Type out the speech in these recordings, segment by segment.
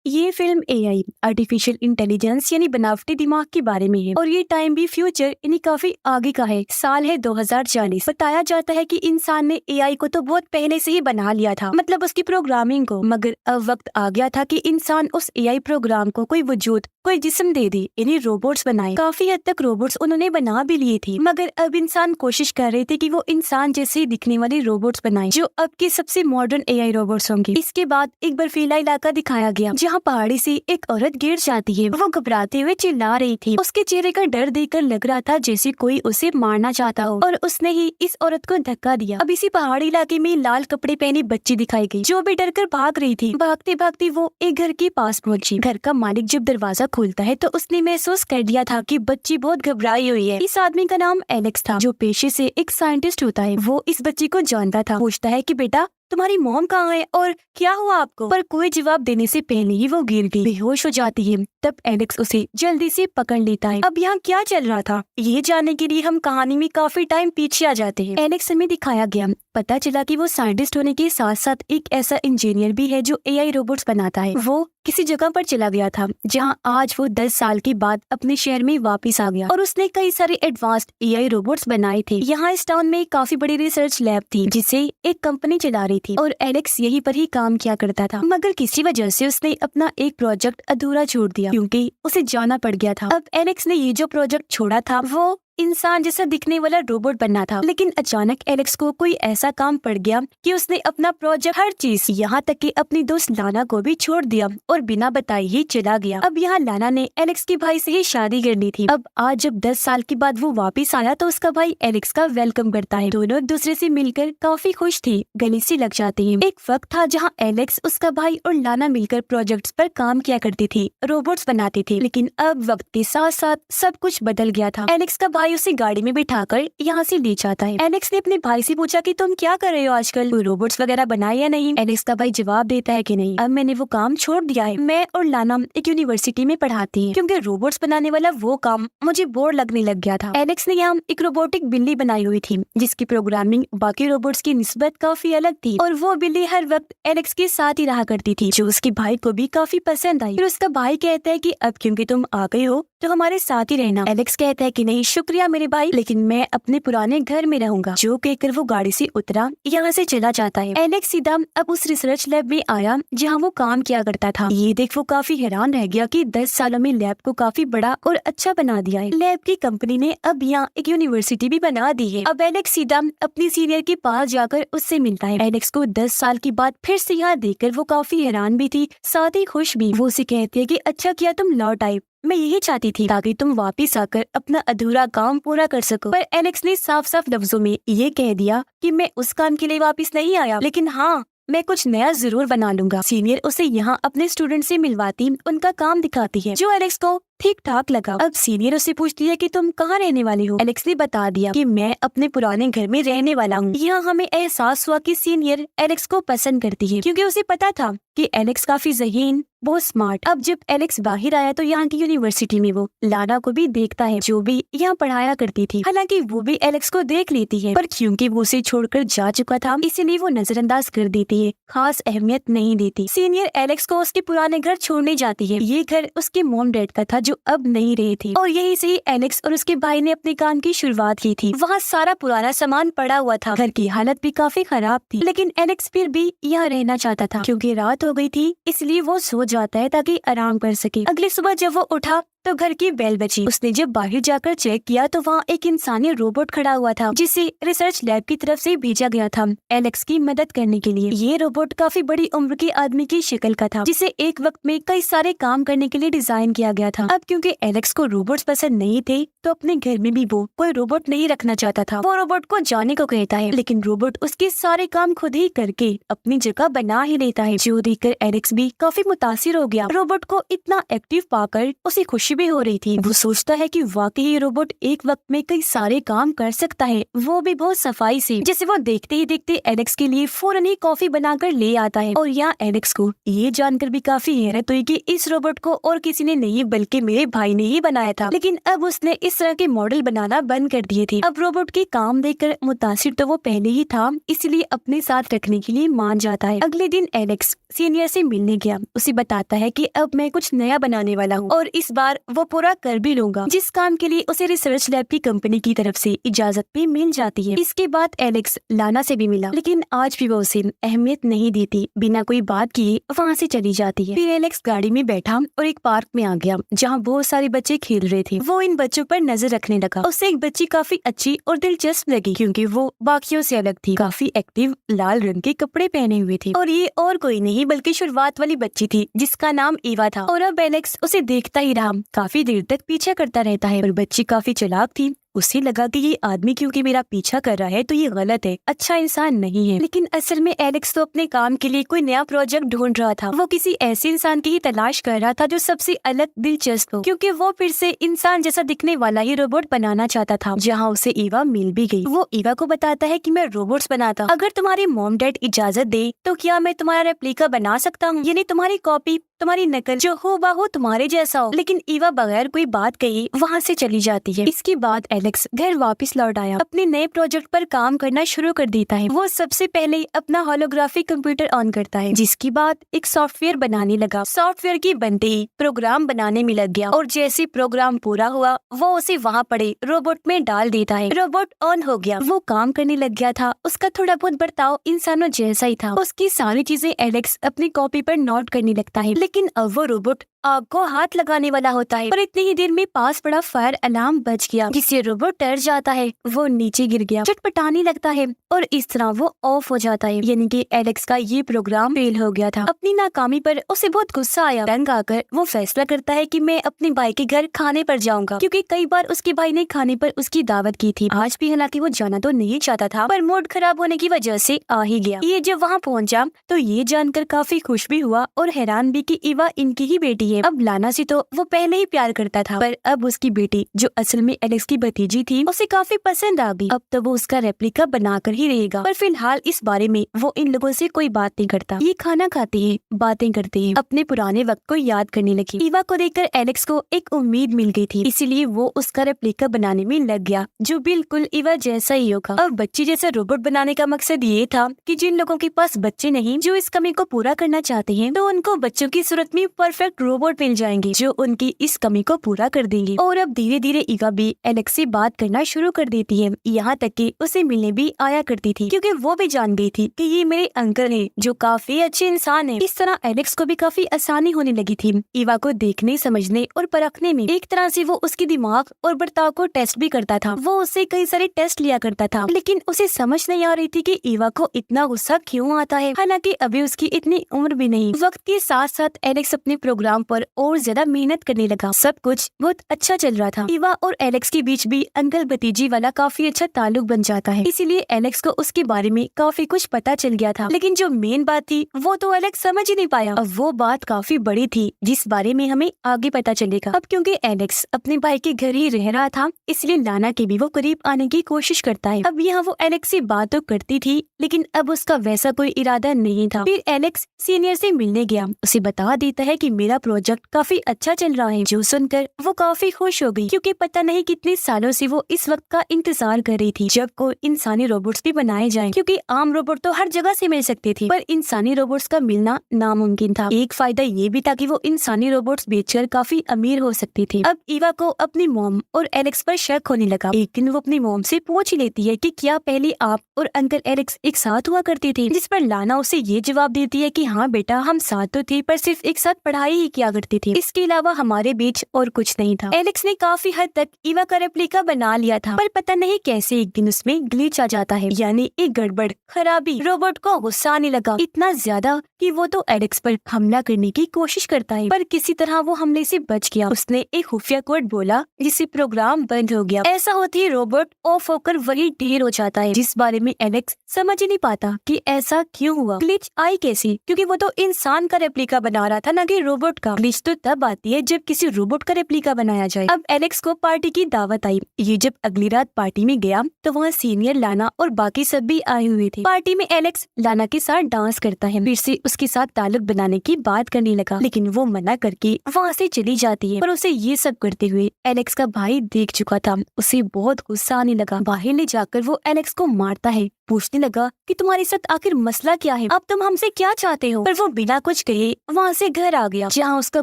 ये film AI artificial intelligence यानी बनावटी दिमाग के बारे में है और ये टाइम भी फ्यूचर यानी काफी आगे का है। साल है 2040। बताया जाता है कि इंसान ने एआई को तो बहुत पहले से ही बना लिया था, मतलब उसकी प्रोग्रामिंग को, मगर अब वक्त आ गया था कि इंसान उस एआई प्रोग्राम को कोई वजूद, कोई जिस्म दे दे, यानी रोबोट्स बनाए। काफी हद तक रोबोट्स उन्होंने बना भी लिए थे, मगर अब इंसान कोशिश कर रहे थे कि वो इंसान जैसे ही दिखने वाले रोबोट्स बनाए जो अब के सबसे मॉडर्न एआई रोबोट्स होंगे। इसके बाद एक बर्फीला इलाका दिखाया गया जहाँ पहाड़ी से एक औरत गिर जाती है। वो घबराते हुए चिल्ला रही थी। उसके चेहरे का डर देखकर लग रहा था जैसे कोई उसे मारना चाहता हो, और उसने ही इस औरत को धक्का दिया। अब इसी पहाड़ी इलाके में लाल कपड़े पहनी बच्ची दिखाई गई जो भी डर कर भाग रही थी। भागते भागते वो एक घर के पास पहुंची। घर का मालिक जब दरवाजा खोलता है तो उसने महसूस कर लिया था कि बच्ची बहुत घबराई हुई है। इस आदमी का नाम एलेक्स था जो पेशे से एक साइंटिस्ट होता है। वो इस बच्ची को जानता था। पूछता है कि बेटा तुम्हारी मॉम कहाँ है और क्या हुआ आपको, पर कोई जवाब देने से पहले ही वो गिर गई, बेहोश हो जाती है। तब एलेक्स उसे जल्दी से पकड़ लेता है। अब यहाँ क्या चल रहा था ये जानने के लिए हम कहानी में काफी टाइम पीछे आ जाते हैं। एलेक्स में दिखाया गया, पता चला कि वो साइंटिस्ट होने के साथ साथ एक ऐसा इंजीनियर भी है जो एआई रोबोट्स बनाता है। वो किसी जगह पर चला गया था जहाँ आज वो 10 साल के बाद अपने शहर में वापस आ गया और उसने कई सारे एडवांस्ड एआई रोबोट्स बनाए थे। यहाँ इस टाउन में काफी बड़ी रिसर्च लैब थी जिसे एक कंपनी चला रही थी और एलेक्स यहीं पर ही काम किया करता था, मगर किसी वजह से उसने अपना एक प्रोजेक्ट अधूरा छोड़ दिया क्योंकि उसे जाना पड़ गया था। अब एलेक्स ने ये जो प्रोजेक्ट छोड़ा था वो इंसान जैसा दिखने वाला रोबोट बनना था, लेकिन अचानक एलेक्स को कोई ऐसा काम पड़ गया कि उसने अपना प्रोजेक्ट, हर चीज, यहाँ तक कि अपनी दोस्त लाना को भी छोड़ दिया और बिना बताए ही चला गया। अब यहाँ लाना ने एलेक्स के भाई से ही शादी करनी थी। अब आज जब 10 साल के बाद वो वापस आया तो उसका भाई एलेक्स का वेलकम करता है। दोनों एक दूसरे से मिलकर काफी खुश थे, गले से लग जाते हैं। एक वक्त था जहाँ एलेक्स, उसका भाई और लाना मिलकर प्रोजेक्ट्स पर काम किया करती थी, रोबोट्स बनाते थे, लेकिन अब वक्त के साथ साथ सब कुछ बदल गया था। एलेक्स का भाई उसे गाड़ी में बिठाकर यहाँ से ले जाता है। एलेक्स ने अपने भाई से पूछा कि तुम क्या कर रहे हो आजकल, कोई रोबोट्स वगैरह बनाए या नहीं। एलेक्स का भाई जवाब देता है कि नहीं, अब मैंने वो काम छोड़ दिया है। मैं और लाना एक यूनिवर्सिटी में पढ़ाती है क्योंकि रोबोट्स बनाने वाला वो काम मुझे बोर लगने लग गया था। एलेक्स ने यहाँ एक रोबोटिक बिल्ली बनाई हुई थी जिसकी प्रोग्रामिंग बाकी रोबोट्स की निस्बत काफी अलग थी और वो बिल्ली हर वक्त एलेक्स के साथ ही रहा करती थी, जो उसके भाई को भी काफी पसंद आई। फिर उसका भाई कहता है कि अब क्योंकि तुम आ गए हो तो हमारे साथ ही रहना। एलेक्स कहता है कि नहीं शुक्रिया मेरे भाई, लेकिन मैं अपने पुराने घर में रहूंगा। जो कहकर वो गाड़ी से उतरा, यहाँ से चला जाता है। एलेक्स सीधा अब उस रिसर्च लैब में आया जहाँ वो काम किया करता था। ये देख वो काफी हैरान रह गया कि 10 सालों में लैब को काफी बड़ा और अच्छा बना दिया है। लैब की कंपनी ने अब यहाँ एक यूनिवर्सिटी भी बना दी है। अब एलेक्स सीधा अपनी सीनियर के पास जाकर उससे मिलता है। एलेक्स को 10 साल के बाद फिर से यहाँ देखकर वो काफी हैरान भी थी, साथ ही खुश भी। वो उसे कहती है कि अच्छा किया तुम लौट आए, मैं यही चाहती थी ताकि तुम वापस आकर अपना अधूरा काम पूरा कर सको। पर एलेक्स ने साफ साफ लफ्जों में ये कह दिया कि मैं उस काम के लिए वापस नहीं आया, लेकिन हाँ मैं कुछ नया जरूर बना लूंगा। सीनियर उसे यहाँ अपने स्टूडेंट से मिलवाती, उनका काम दिखाती है जो एलेक्स को ठीक ठाक लगा। अब सीनियर उससे पूछती है कि तुम कहाँ रहने वाली हो। एलेक्स ने बता दिया कि मैं अपने पुराने घर में रहने वाला हूँ। यहाँ हमें एहसास हुआ कि सीनियर एलेक्स को पसंद करती है क्योंकि उसे पता था कि एलेक्स काफी ज़हीन, बहुत स्मार्ट। अब जब एलेक्स बाहर आया तो यहाँ की यूनिवर्सिटी में वो लाना को भी देखता है जो भी यहाँ पढ़ाया करती थी। हालांकि वो भी एलेक्स को देख लेती है, पर क्योंकि वो उसे छोड़कर जा चुका था इसीलिए वो नजरअंदाज कर देती है, खास अहमियत नहीं देती। सीनियर एलेक्स को उसके पुराने घर छोड़ने जाती है। ये घर उसके मॉम डैड का था जो अब नहीं रहे थे और यही से ही एलेक्स और उसके भाई ने अपने काम की शुरुआत की थी। वहाँ सारा पुराना सामान पड़ा हुआ था, घर की हालत भी काफी खराब थी, लेकिन एलेक्स फिर भी यहाँ रहना चाहता था क्योंकि रात हो गई थी, इसलिए वो सो जाता है ताकि आराम कर सके। अगली सुबह जब वो उठा तो घर की बेल बजी। उसने जब बाहर जाकर चेक किया तो वहाँ एक इंसानी रोबोट खड़ा हुआ था जिसे रिसर्च लैब की तरफ से भेजा गया था एलेक्स की मदद करने के लिए। ये रोबोट काफी बड़ी उम्र के आदमी की शक्ल का था जिसे एक वक्त में कई सारे काम करने के लिए डिजाइन किया गया था। अब क्योंकि एलेक्स को रोबोट्स पसंद नहीं थे तो अपने घर में भी वो कोई रोबोट नहीं रखना चाहता था। वो रोबोट को जाने को कहता है, लेकिन रोबोट उसके सारे काम खुद ही करके अपनी जगह बना ही लेता है, जो देखकर एलेक्स भी काफी मुतासिर हो गया। रोबोट को इतना एक्टिव पाकर उसे खुशी खुशी भी हो रही थी। वो सोचता है कि वाकई ये रोबोट एक वक्त में कई सारे काम कर सकता है, वो भी बहुत सफाई से। जैसे वो देखते ही देखते एलेक्स के लिए फौरन ही कॉफी बनाकर ले आता है। और यहाँ एलेक्स को ये जानकर भी काफी हैरत हुई कि इस रोबोट को और किसी ने नहीं बल्कि मेरे भाई ने ही बनाया था। लेकिन अब उसने इस तरह के मॉडल बनाना बंद कर दिए थे। अब रोबोट के काम देखकर मुतासिर तो वो पहले ही था, इसलिए अपने साथ रखने के लिए मान जाता है। अगले दिन एलेक्स सीनियर से मिलने गया। उसे बताता है कि अब मैं कुछ नया बनाने वाला हूँ और इस बार वो पूरा कर भी लूंगा, जिस काम के लिए उसे रिसर्च लैब की कंपनी की तरफ से इजाजत भी मिल जाती है। इसके बाद एलेक्स लाना से भी मिला, लेकिन आज भी वो उसे अहमियत नहीं देती। बिना कोई बात किए वहाँ से चली जाती है। फिर एलेक्स गाड़ी में बैठा और एक पार्क में आ गया जहाँ बहुत सारे बच्चे खेल रहे थे। वो इन बच्चों पर नजर रखने लगा। उसे एक बच्ची काफी अच्छी और दिलचस्प लगी क्योंकि वो बाकियों से अलग थी। काफी एक्टिव लाल रंग के कपड़े पहने हुए थे और ये और कोई नहीं बल्कि शुरुआत वाली बच्ची थी जिसका नाम ईवा था। और अब एलेक्स उसे देखता ही रहा, काफी देर तक पीछा करता रहता है। और बच्ची काफी चालाक थी। उसे लगा कि ये आदमी क्योंकि मेरा पीछा कर रहा है तो ये गलत है, अच्छा इंसान नहीं है। लेकिन असल में एलेक्स तो अपने काम के लिए कोई नया प्रोजेक्ट ढूंढ रहा था। वो किसी ऐसे इंसान की ही तलाश कर रहा था जो सबसे अलग दिलचस्प हो, क्योंकि वो फिर से इंसान जैसा दिखने वाला ही रोबोट बनाना चाहता था। जहाँ उसे ईवा मिल भी गई। वो ईवा को बताता है कि मैं रोबोट्स बनाता, अगर तुम्हारे मॉम डैड इजाजत दे तो क्या मैं तुम्हारा रेप्लिका बना सकता हूँ, यानी तुम्हारी कॉपी, तुम्हारी नकल जो हूबहू तुम्हारे जैसा हो। लेकिन ईवा बगैर कोई बात कही वहाँ से चली जाती है। इसके बाद एलेक्स घर वापस लौट आया, अपने नए प्रोजेक्ट पर काम करना शुरू कर देता है। वो सबसे पहले अपना होलोग्राफिक कंप्यूटर ऑन करता है, जिसके बाद एक सॉफ्टवेयर बनाने लगा। सॉफ्टवेयर की बनते ही प्रोग्राम बनाने में लग गया और जैसे प्रोग्राम पूरा हुआ वो उसे वहाँ पड़े रोबोट में डाल देता है। रोबोट ऑन हो गया, वो काम करने लग गया था। उसका थोड़ा बहुत बर्ताव इंसानों जैसा ही था। उसकी सारी चीजें एलेक्स अपनी कॉपी पर नोट करने लगता है। लेकिन अब वो रोबोट आग को हाथ लगाने वाला होता है और इतनी ही देर में पास पड़ा फायर अलार्म बज गया, जिससे रोबोट डर जाता है। वो नीचे गिर गया, चटपटाने लगता है और इस तरह वो ऑफ हो जाता है। यानी कि एलेक्स का ये प्रोग्राम फेल हो गया था। अपनी नाकामी पर उसे बहुत गुस्सा आया। तंग आकर वो फैसला करता है कि मैं अपने भाई के घर खाने पर जाऊंगा, क्योंकि कई बार उसके भाई ने खाने पर उसकी दावत की थी। आज भी हालांकि वो जाना तो नहीं चाहता था, पर मूड खराब होने की वजह से आ ही गया। ये जब वहाँ पहुँचा तो ये जानकर काफी खुश भी हुआ और हैरान भी कि ईवा इनकी ही बेटी है। अब लाना से तो वो पहले ही प्यार करता था, पर अब उसकी बेटी जो असल में एलेक्स की भतीजी थी उसे काफी पसंद आ गई। अब तो वो उसका रेप्लिका बनाकर ही रहेगा, पर फिलहाल इस बारे में वो इन लोगों से कोई बात नहीं करता। ये खाना खाते हैं, बातें करते हैं, अपने पुराने वक्त को याद करने लगे। ईवा को देखकर एलेक्स को एक उम्मीद मिल गई थी, इसीलिए वो उसका रेप्लिका बनाने में लग गया जो बिल्कुल ईवा जैसा ही होगा। अब बच्ची जैसा रोबोट बनाने का मकसद ये था कि जिन लोगों के पास बच्चे नहीं, जो इस कमी को पूरा करना चाहते हैं, तो उनको बच्चों की सूरत में परफेक्ट रोबोट मिल जाएंगे जो उनकी इस कमी को पूरा कर देंगे। और अब धीरे धीरे ईवा भी एलेक्स से बात करना शुरू कर देती है, यहाँ तक कि उसे मिलने भी आया करती थी, क्योंकि वो भी जान गई थी कि ये मेरे अंकल हैं जो काफी अच्छे इंसान हैं। इस तरह एलेक्स को भी काफी आसानी होने लगी थी ईवा को देखने, समझने और परखने में। एक तरह से वो उसके दिमाग और बर्ताव को टेस्ट भी करता था। वो उससे कई सारे टेस्ट लिया करता था, लेकिन उसे समझ नहीं आ रही थी कि ईवा को इतना गुस्सा क्यों आता है। हालांकि अभी उसकी इतनी उम्र भी नहीं। वक्त के साथ साथ एलेक्स अपने प्रोग्राम पर और ज्यादा मेहनत करने लगा। सब कुछ बहुत अच्छा चल रहा था। ईवा और एलेक्स के बीच भी अंकल भतीजी वाला काफी अच्छा ताल्लुक बन जाता है, इसीलिए एलेक्स को उसके बारे में काफी कुछ पता चल गया था। लेकिन जो मेन बात थी वो तो एलेक्स समझ ही नहीं पाया। अब वो बात काफी बड़ी थी जिस बारे में हमें आगे पता चलेगा। अब क्योंकि एलेक्स अपने भाई के घर ही रह रहा था, इसलिए लाना के भी वो करीब आने की कोशिश करता है। अब यहाँ वो एलेक्स से बात तो करती थी, लेकिन अब उसका वैसा कोई इरादा नहीं था। फिर एलेक्स सीनियर से मिलने गया, उसे बता देता है कि मेरा प्रोजेक्ट काफी अच्छा चल रहा है। जो सुनकर वो काफी खुश हो गई, क्योंकि पता नहीं कितने सालों से वो इस वक्त का इंतजार कर रही थी जब कोई इंसानी रोबोट्स भी बनाए जाएं, क्योंकि आम रोबोट तो हर जगह से मिल सकते थे, पर इंसानी रोबोट्स का मिलना नामुमकिन था। एक फायदा ये भी था कि वो इंसानी रोबोट्स बेचकर काफी अमीर हो सकती थी। अब ईवा को अपनी मॉम और एलेक्स पर शक होने लगा। एक दिन वो अपनी मॉम से पूछ ही लेती है कि क्या पहले आप और अंकल एलेक्स एक साथ हुआ करते थे, जिस पर लाना उसे ये जवाब देती है कि हाँ बेटा, हम साथ तो थे, पर सिर्फ एक साथ पढ़ाई ही किया करते थे, इसके अलावा हमारे बीच और कुछ नहीं था। एलेक्स ने काफी हद तक ईवा का रेप्लिका बना लिया था, पर पता नहीं कैसे एक दिन उसमें ग्लिच आ जाता है, यानी एक गड़बड़, खराबी। रोबोट को गुस्सा आने लगा, इतना ज्यादा कि वो तो एलेक्स पर हमला करने की कोशिश करता है, पर किसी तरह वो हमले से बच गया। उसने एक खुफिया कोड बोला जिससे प्रोग्राम बंद हो गया। ऐसा होते ही रोबोट ऑफ होकर वही ढेर हो जाता है, जिस बारे में एलेक्स समझ ही नहीं पाता कि ऐसा क्यों हुआ, ग्लिच आई कैसी, क्योंकि वो तो इंसान का रेप्लिका बना रहा था, न कि रोबोट का। ग्लिच तो तब आती है जब किसी रोबोट का रेप्लिका बनाया जाए। अब एलेक्स को पार्टी की दावत आई। ये जब अगली रात पार्टी में गया तो वहाँ सीनियर, लाना और बाकी सब भी आए हुए थे। पार्टी में एलेक्स लाना के साथ डांस करता है, फिर से उसके साथ ताल्लुक बनाने की बात करने लगा, लेकिन वो मना करके वहाँ से चली जाती है। पर उसे ये सब करते हुए एलेक्स का भाई देख चुका था। उसे बहुत गुस्सा आने लगा। बाहर ले जाकर वो एलेक्स को मारता है, पूछने लगा कि तुम्हारे साथ आखिर मसला क्या है, अब तुम हमसे क्या चाहते हो। पर वो बिना कुछ कहे वहाँ से घर आ गया, जहाँ उसका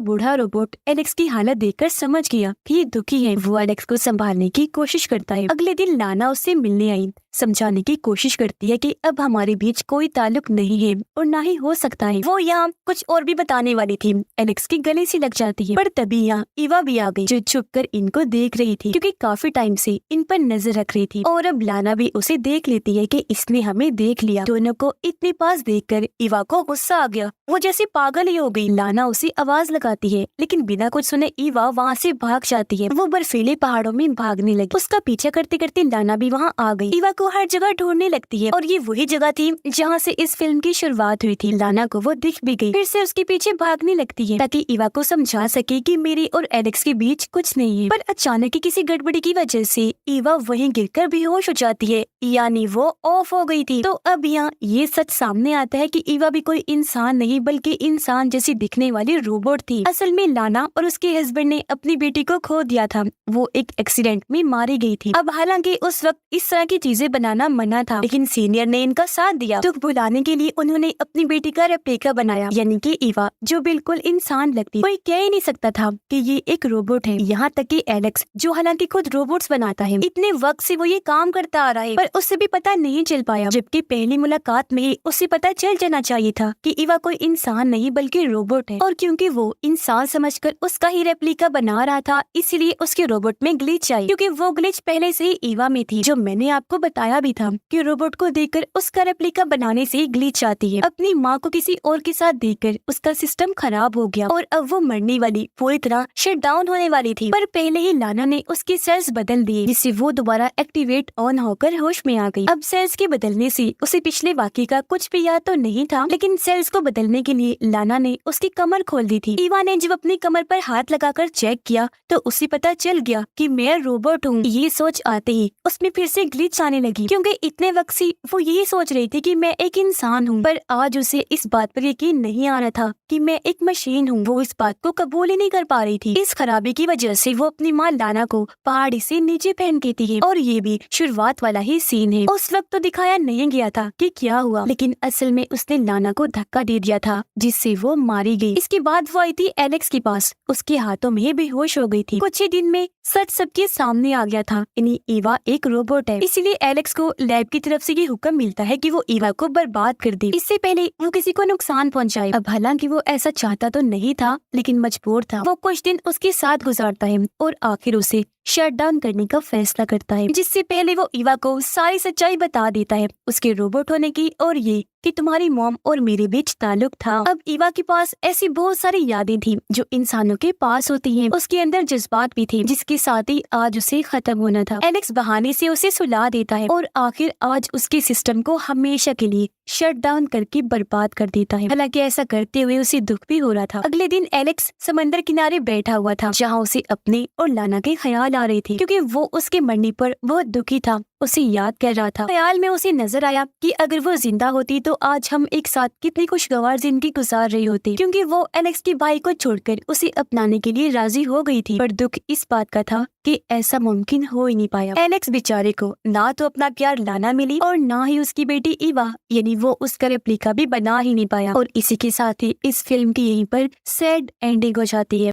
बूढ़ा रोबोट एलेक्स की हालत देखकर समझ गया कि ये दुखी है। वो एलेक्स को संभालने की कोशिश करता है। अगले दिन लाना उससे मिलने आई, समझाने की कोशिश करती है कि अब हमारे बीच कोई ताल्लुक नहीं है और ना ही हो सकता है। वो यहाँ कुछ और भी बताने वाली थी, एलेक्स की गले से लग जाती है। पर तभी यहाँ ईवा भी आ गई, जो छुपकर इनको देख रही थी, क्योंकि काफी टाइम से इन पर नजर रख रही थी। और अब लाना भी उसे देख लेती है कि इसने हमें देख लिया। दोनों को इतने पास देखकर ईवा को गुस्सा आ गया। वो जैसे पागल ही हो गई। लाना उसे आवाज लगाती है, लेकिन बिना कुछ सुने ईवा वहाँ से भाग जाती है। वो बर्फीले पहाड़ों में भागने लगी। उसका पीछा करते करते लाना भी वहाँ आ गई। ईवा को हर जगह ढूंढने लगती है और ये वही जगह थी जहाँ से इस फिल्म की शुरुआत हुई थी। लाना को वो दिख भी गई, फिर से उसके पीछे भागने लगती है ताकि ईवा को समझा सके कि मेरी और एलेक्स के बीच कुछ नहीं है। पर अचानक ही किसी गड़बड़ी की वजह से ईवा वहीं गिरकर बेहोश हो जाती है, यानी वो ऑफ हो गई थी। तो अब यहाँ ये सच सामने आता है कि ईवा भी कोई इंसान नहीं बल्कि इंसान जैसी दिखने वाली रोबोट थी। असल में लाना और उसके हस्बैंड ने अपनी बेटी को खो दिया था। वो एक एक्सीडेंट में मारी गई थी। अब हालांकि उस वक्त इस तरह की चीजें बनाना मना था, लेकिन सीनियर ने इनका साथ दिया। दुख भुलाने के लिए उन्होंने अपनी बेटी का रेप्लिका बनाया, यानी कि ईवा, जो बिल्कुल इंसान लगती। कोई कह ही नहीं सकता था कि ये एक रोबोट है। यहाँ तक कि एलेक्स, जो हालांकि खुद रोबोट्स बनाता है, इतने वक्त से वो ये काम करता आ रहा है, पर उससे भी पता नहीं चल पाया। जबकि पहली मुलाकात में ही उसे पता चल जाना चाहिए था कि ईवा कोई इंसान नहीं बल्कि रोबोट है। और क्योंकि वो इंसान समझकर उसका ही रेप्लिका बना रहा था, इसलिए उसके रोबोट में ग्लिच आई, क्योंकि वो ग्लिच पहले से ही ईवा में थी, जो मैंने आपको बताया भी था कि रोबोट को देखकर उसका रेप्लिका बनाने से ही ग्लिच आती है। अपनी माँ को किसी और के साथ देखकर उसका सिस्टम खराब हो गया और अब वो मरने वाली, पूरी तरह शट डाउन होने वाली थी। पर पहले ही लाना ने उसके सेल्स बदल दिए, जिससे वो दोबारा एक्टिवेट ऑन होकर होश में आ गई। अब सेल्स के बदलने से उसे पिछले वाकये का कुछ भी याद तो नहीं था, लेकिन सेल्स को बदलने के लिए लाना ने उसकी कमर खोल दी थी। ईवा ने जब अपनी कमर पर हाथ लगाकर चेक किया तो उसे पता चल गया कि मैं रोबोट हूँ। ये सोच आते ही उसमें फिर से ग्लिच आने लगी, क्योंकि इतने वक्त से वो यही सोच रही थी कि मैं एक इंसान हूँ। पर आज उसे इस बात पर यकीन नहीं आ रहा था कि मैं एक मशीन हूँ। वो इस बात को कबूल ही नहीं कर पा रही थी। इस खराबी की वजह से वो अपनी माँ लाना को पहाड़ी से नीचे फेंक देती है। और ये भी शुरुआत वाला ही सीन है। उस वक्त तो दिखाया नहीं गया था कि क्या हुआ, लेकिन असल में उसने लाना को धक्का दे दिया था, जिससे वो मारी गई। इसके बाद वो आई थी एलेक्स के पास, उसके हाथों में बेहोश हो गई थी। कुछ ही दिन में सच सबके सामने आ गया था, यानी ईवा एक रोबोट है। इसीलिए एलेक्स को लैब की तरफ से ये हुक्म मिलता है कि वो ईवा को बर्बाद कर दे, इससे पहले वो किसी को नुकसान पहुंचाए। अब हालांकि वो ऐसा चाहता तो नहीं था, लेकिन मजबूर था। वो कुछ दिन उसके साथ गुजारता है और आखिर उसे शट डाउन करने का फैसला करता है, जिससे पहले वो ईवा को सारी सच्चाई बता देता है उसके रोबोट होने की और ये कि तुम्हारी मॉम और मेरे बीच ताल्लुक था। अब ईवा के पास ऐसी बहुत सारी यादें थी जो इंसानों के पास होती हैं। उसके अंदर जज्बात भी थे, जिसके साथ ही आज उसे खत्म होना था। एलेक्स बहाने से उसे सुला देता है और आखिर आज उसके सिस्टम को हमेशा के लिए शट डाउन करके बर्बाद कर देता है। हालांकि ऐसा करते हुए उसे दुख भी हो रहा था। अगले दिन एलेक्स समंदर किनारे बैठा हुआ था, जहाँ उसे अपने और लाना के ख्याल आ रहे थे, क्योंकि वो उसके मरने पर बहुत दुखी था। उसे याद कर रहा था। ख्याल में उसे नजर आया कि अगर वो जिंदा होती तो आज हम एक साथ कितनी खुशगवार जिंदगी गुजार रही होती, क्योंकि वो एलेक्स के भाई को छोड़कर उसे अपनाने के लिए राजी हो गई थी। पर दुख इस बात का था कि ऐसा मुमकिन हो ही नहीं पाया। एलेक्स बेचारे को ना तो अपना प्यार लाना मिली और ना ही उसकी बेटी ईवा, यानी वो उसका रेप्लिका भी बना ही नहीं पाया। और इसी के साथ ही इस फिल्म की यहीं पर सैड एंडिंग हो जाती है।